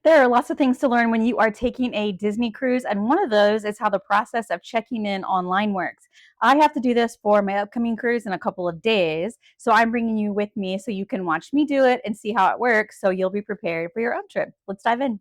There are lots of things to learn when you are taking a Disney cruise, and one of those is how the process of checking in online works. I have to do this for my upcoming cruise in a couple of days, so I'm bringing you with me so you can watch me do it and see how it works so you'll be prepared for your own trip. Let's dive in.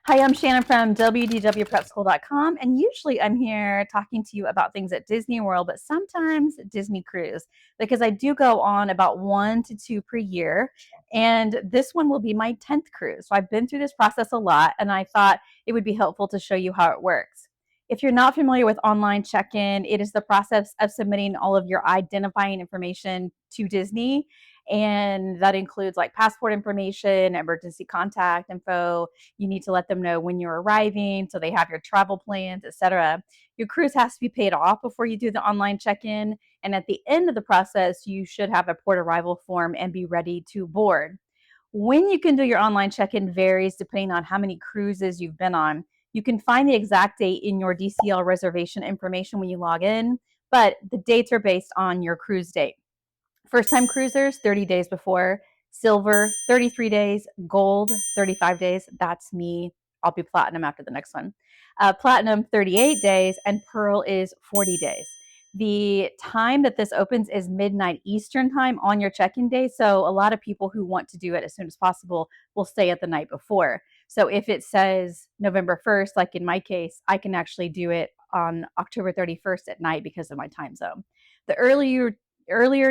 Hi, I'm Shannon from wdwprepschool.com, and usually I'm here talking to you about things at Disney World, but sometimes Disney Cruise, because I do go on about 1 to 2 per year, and this one will be my 10th cruise. So I've been through this process a lot, and I thought it would be helpful to show you how it works. If you're not familiar with online check-in, it is the process of submitting all of your identifying information to Disney, and that includes like passport information, emergency contact info. You need to let them know when you're arriving so they have your travel plans, etc. Your cruise has to be paid off before you do the online check-in, and at the end of the process, you should have a port arrival form and be ready to board. When you can do your online check-in varies depending on how many cruises you've been on. You can find the exact date in your DCL reservation information when you log in, but the dates are based on your cruise date. First time cruisers, 30 days before. Silver, 33 days. Gold, 35 days. That's me. I'll be platinum after the next one. Platinum, 38 days. And pearl is 40 days. The time that this opens is midnight Eastern time on your check-in day. So a lot of people who want to do it as soon as possible will stay at the night before. So if it says November 1st, like in my case, I can actually do it on October 31st at night because of my time zone. The earlier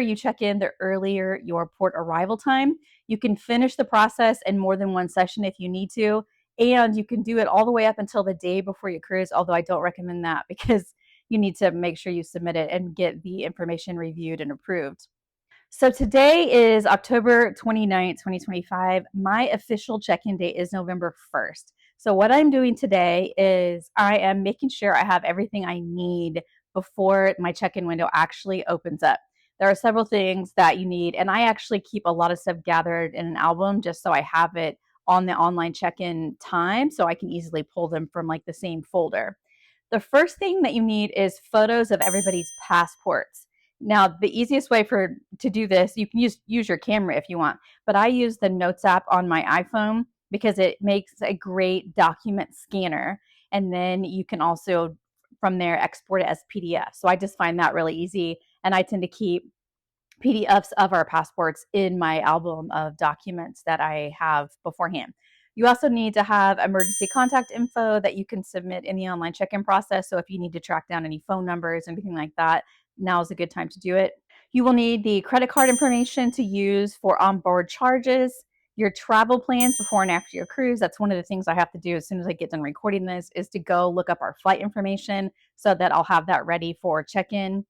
you check in, the earlier your port arrival time. You can finish the process in more than one session if you need to, and you can do it all the way up until the day before your cruise, although I don't recommend that because you need to make sure you submit it and get the information reviewed and approved. So today is October 29th, 2025. My official check-in date is November 1st. So what I'm doing today is I am making sure I have everything I need before my check-in window actually opens up. There are several things that you need, and I actually keep a lot of stuff gathered in an album just so I have it on the online check-in time so I can easily pull them from like the same folder. The first thing that you need is photos of everybody's passports. Now, the easiest way for to do this, you can use your camera if you want, but I use the Notes app on my iPhone because it makes a great document scanner, and then you can also from there export it as PDF. So I just find that really easy, and I tend to keep PDFs of our passports in my album of documents that I have beforehand. You also need to have emergency contact info that you can submit in the online check-in process. So if you need to track down any phone numbers, anything like that, now is a good time to do it. You will need the credit card information to use for onboard charges, your travel plans before and after your cruise. That's one of the things I have to do as soon as I get done recording this is to go look up our flight information so that I'll have that ready for check-in.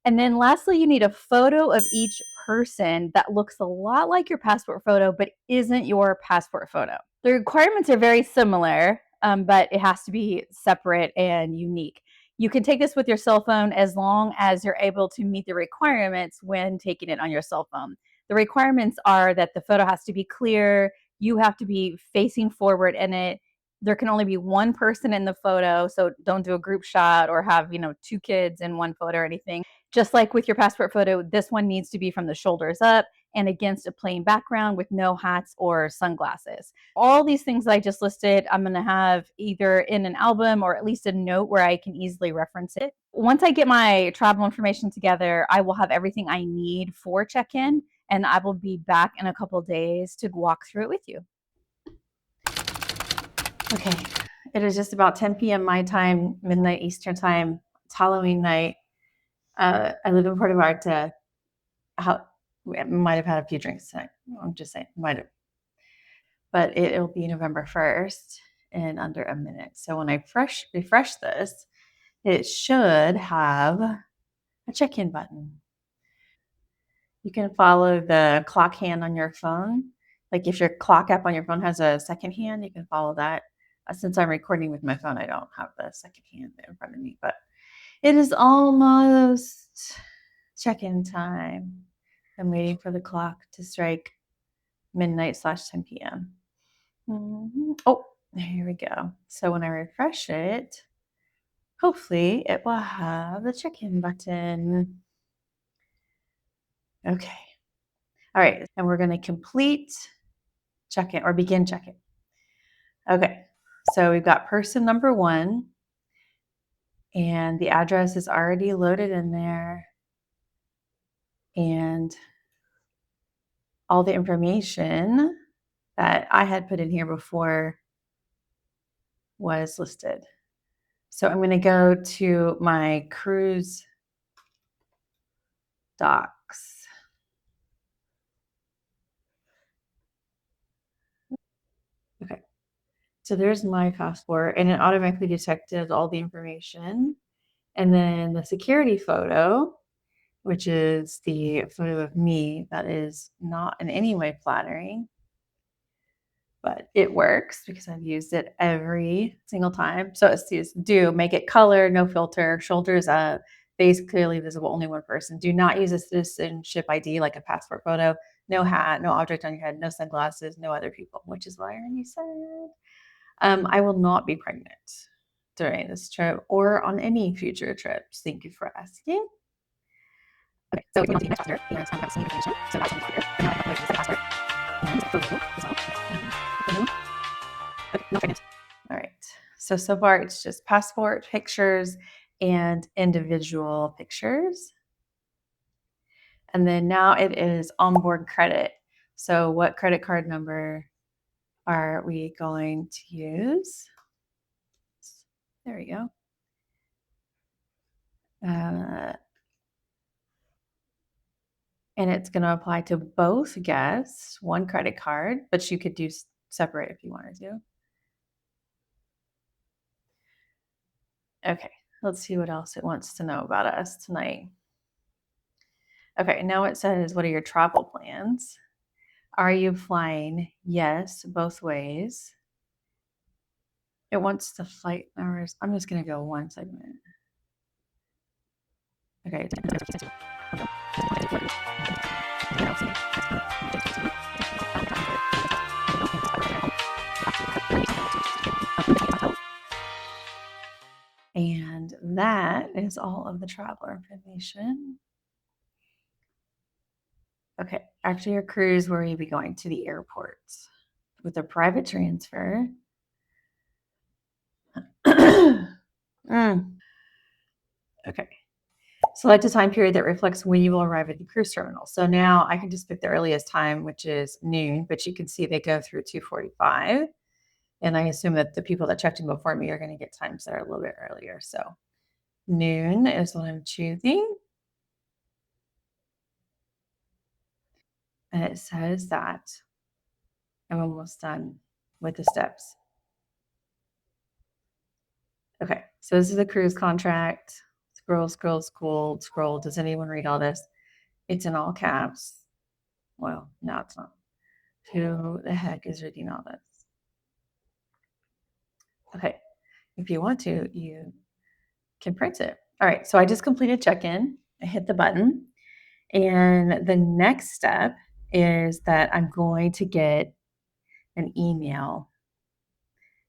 And then lastly, you need a photo of each person that looks a lot like your passport photo, but isn't your passport photo. The requirements are very similar, but it has to be separate and unique. You can take this with your cell phone as long as you're able to meet the requirements when taking it on your cell phone. The requirements are that the photo has to be clear, you have to be facing forward in it. There can only be one person in the photo, so don't do a group shot or have, two kids in one photo or anything. Just like with your passport photo, this one needs to be from the shoulders up and against a plain background with no hats or sunglasses. All these things that I just listed, I'm going to have either in an album or at least a note where I can easily reference it. Once I get my travel information together, I will have everything I need for check-in, and I will be back in a couple of days to walk through it with you. Okay, it is just about 10 p.m. my time, midnight Eastern time. It's Halloween night. I live in Puerto Vallarta. We might have had a few drinks tonight. I'm just saying, might have. But it'll be November 1st in under a minute. So when I refresh this, it should have a check-in button. You can follow the clock hand on your phone. Like if your clock app on your phone has a second hand, you can follow that. Since I'm recording with my phone, I don't have the second hand in front of me, but it is almost check-in time. I'm waiting for the clock to strike midnight/10 p.m. Oh, here we go. So when I refresh it, hopefully it will have the check-in button. Okay. All right. And we're going to complete check-in or begin check-in. Okay. So we've got person number 1, and the address is already loaded in there. And all the information that I had put in here before was listed. So I'm going to go to my cruise docs. Okay. So there's my passport, and it automatically detected all the information. And then the security photo, which is the photo of me that is not in any way flattering, but it works because I've used it every single time. So it says, do make it color, no filter, shoulders up, face clearly visible, only one person. Do not use a citizenship ID like a passport photo, no hat, no object on your head, no sunglasses, no other people, which is why I already said. I will not be pregnant during this trip or on any future trips. Thank you for asking. Okay, so if you want to use my passport, here is some information. So that's here. And now I have to use the passport and the photo as well. Okay, no pregnant. All right. So far it's just passport pictures and individual pictures. And then now it is onboard credit. So what credit card number are we going to use? There we go. And it's going to apply to both guests, one credit card, but you could do separate if you wanted to. Okay, let's see what else it wants to know about us tonight. Okay, now it says, what are your travel plans? Are you flying? Yes, both ways. It wants the flight hours. I'm just going to go one segment. Okay. And that is all of the traveler information. Okay, after your cruise, where will you be going? To the airport with a private transfer. Okay. Select a time period that reflects when you will arrive at the cruise terminal. So now I can just pick the earliest time, which is noon, but you can see they go through 2:45. And I assume that the people that checked in before me are going to get times that are a little bit earlier. So noon is what I'm choosing. And it says that I'm almost done with the steps. Okay, so this is a cruise contract. Scroll, scroll, scroll, scroll. Does anyone read all this? It's in all caps. Well, no, it's not. Who the heck is reading all this? Okay, if you want to, you can print it. All right, so I just completed check-in. I hit the button. And the next step is that I'm going to get an email.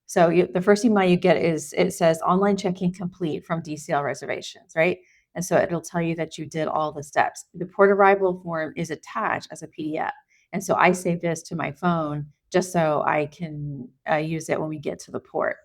So the first email you get is, it says online check-in complete from DCL reservations, right? And so it'll tell you that you did all the steps. The port arrival form is attached as a PDF. And so I save this to my phone just so I can use it when we get to the port.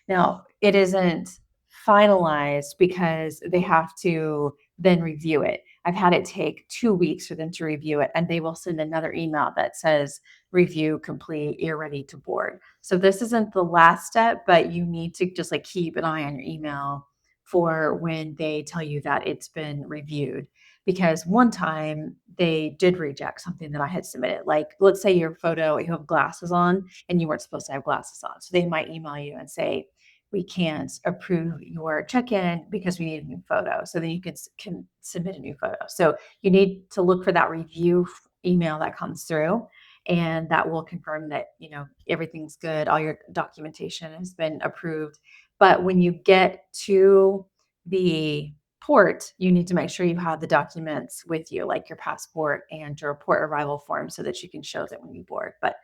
Now, it isn't finalized because they have to then review it. I've had it take 2 weeks for them to review it, and they will send another email that says review complete, you're ready to board. So this isn't the last step, but you need to just like keep an eye on your email for when they tell you that it's been reviewed. Because one time they did reject something that I had submitted. Like, let's say your photo, you have glasses on and you weren't supposed to have glasses on. So they might email you and say, we can't approve your check-in because we need a new photo. So then you can submit a new photo. So you need to look for that review email that comes through, and that will confirm that, you know, everything's good, all your documentation has been approved. But when you get to the port, you need to make sure you have the documents with you, like your passport and your port arrival form, so that you can show that when you board. But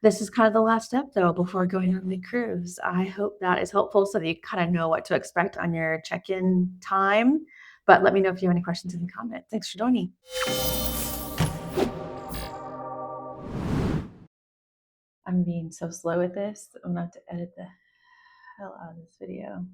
this is kind of the last step, though, before going on the cruise. I hope that is helpful so that you kind of know what to expect on your check-in time. But let me know if you have any questions in the comments. Thanks for joining. I'm being so slow with this. I'm gonna have to edit the hell out of this video.